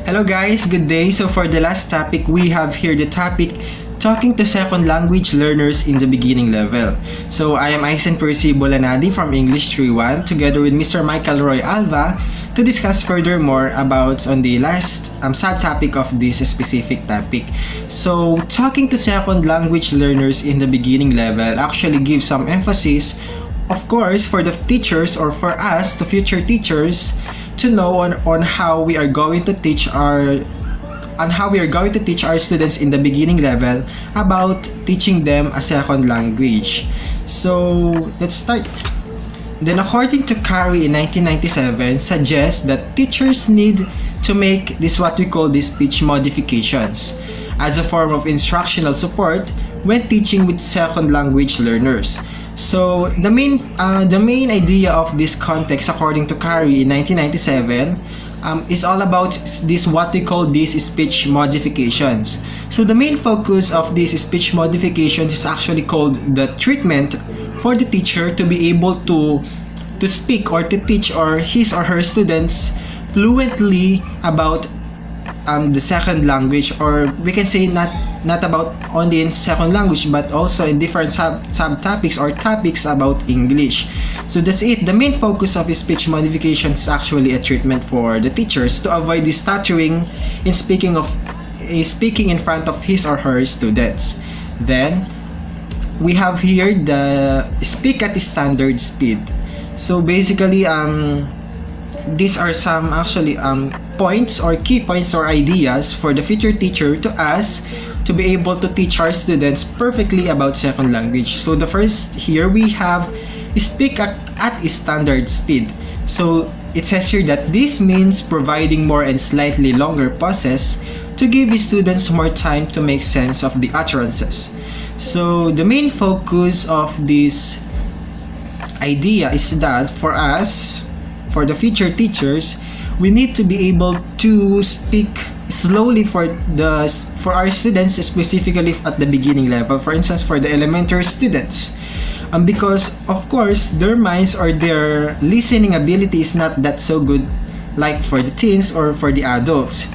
Hello guys, good day. So for the last topic, we have here the topic talking to second language learners in the beginning level. So I am Aisen Percy Bolanadi from English 3.1 together with Mr. Michael Roy Alva to discuss furthermore about on the last subtopic of this specific topic. So talking to second language learners in the beginning level actually gives some emphasis, of course, for the teachers or for us, the future teachers, to know on how we are going to teach our students in the beginning level about teaching them a second language. So let's start. Then according to Carey in 1997 suggests that teachers need to make this what we call these speech modifications as a form of instructional support when teaching with second language learners. So the main idea of this context, according to Carey in 1997, is all about this what we call these speech modifications. So the main focus of these speech modifications is actually called the treatment for the teacher to be able to speak or to teach his or her students fluently about the second language, or we can say not about only in second language but also in different subtopics or topics about English. So that's it. The main focus of speech modification is actually a treatment for the teachers to avoid the stuttering in speaking in front of his or her students. Then we have here the speak at standard speed. So basically these are some actually points or key points or ideas for the future teacher to us to be able to teach our students perfectly about second language. So the first here we have speak at standard speed. So it says here that this means providing more and slightly longer pauses to give students more time to make sense of the utterances. So the main focus of this idea is that for us, for the future teachers, we need to be able to speak slowly for our students, specifically at the beginning level. For instance, for the elementary students, because of course their minds or their listening ability is not that so good like for the teens or for the adults.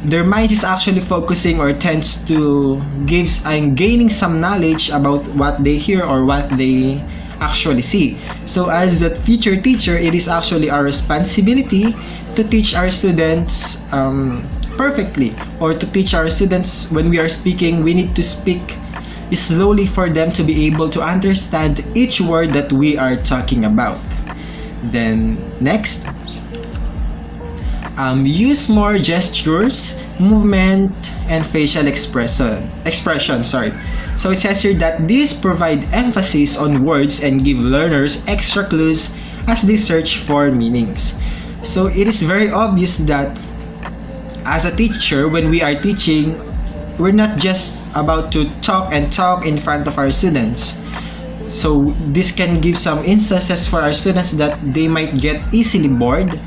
Their mind is actually focusing or tends to gaining some knowledge about what they hear or what they actually see. So as the future teacher, it is actually our responsibility to teach our students perfectly, or to teach our students when we are speaking, we need to speak slowly for them to be able to understand each word that we are talking about. Then next, use more gestures, movement, and facial expression. So it says here that these provide emphasis on words and give learners extra clues as they search for meanings. So it is very obvious that as a teacher, when we are teaching, we're not just about to talk in front of our students. So this can give some instances for our students that they might get easily bored.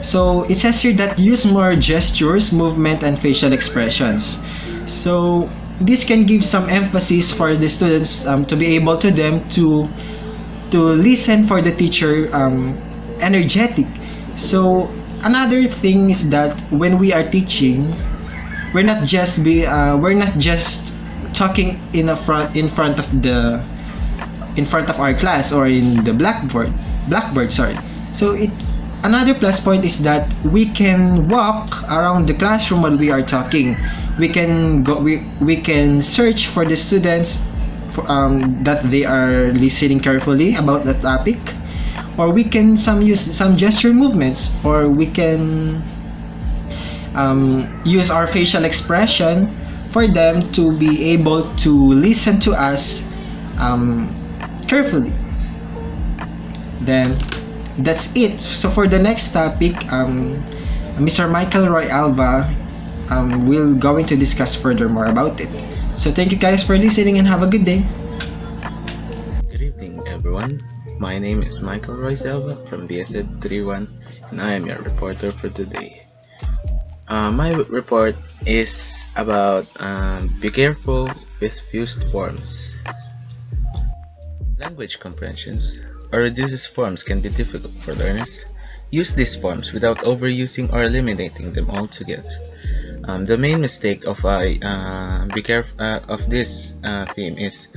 So it says here that use more gestures, movement, and facial expressions. So this can give some emphasis for the students to be able to listen for the teacher energetic. So another thing is that when we are teaching, we're not just talking in front of our class or in the blackboard. So another plus point is that we can walk around the classroom while we are talking. We can search for the students that they are listening carefully about the topic, or we can use some gesture movements, or we can use our facial expression for them to be able to listen to us carefully. Then that's it. So for the next topic, Mr. Michael Roy Alva will going to discuss furthermore about it. So thank you guys for listening and have a good day. Good evening, everyone. My name is Michael Roy Alva from BSED 3.1, and I am your reporter for today. My report is about be careful with fused forms. Language comprehensions or reduces forms can be difficult for learners Use these forms without overusing or eliminating them altogether. The main mistake of this theme is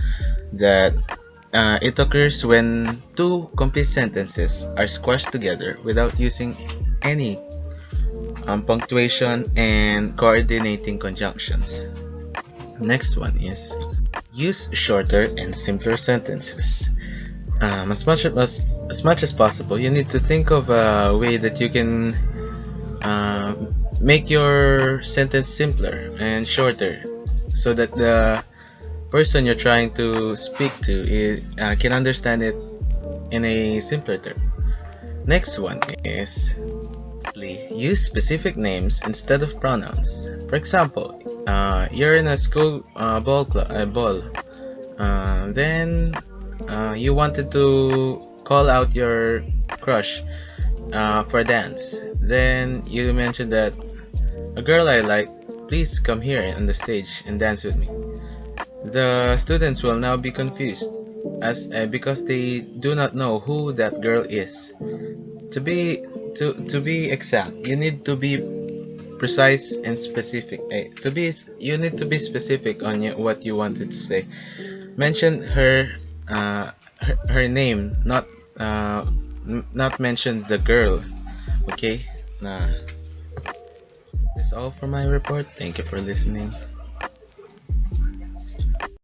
that it occurs when two complete sentences are squashed together without using any punctuation and coordinating conjunctions. Next one is use shorter and simpler sentences. As much as possible, you need to think of a way that you can make your sentence simpler and shorter, so that the person you're trying to speak to can understand it in a simpler term. Next one is use specific names instead of pronouns. For example, you're in a school ball, then you wanted to call out your crush for a dance. Then you mentioned that, a girl I like, please come here on the stage and dance with me. The students will now be confused because they do not know who that girl is. To be exact, you need to be precise and specific. You need to be specific on what you wanted to say. Mention her name, not mention the girl. Okay? That's all for my report. Thank you for listening.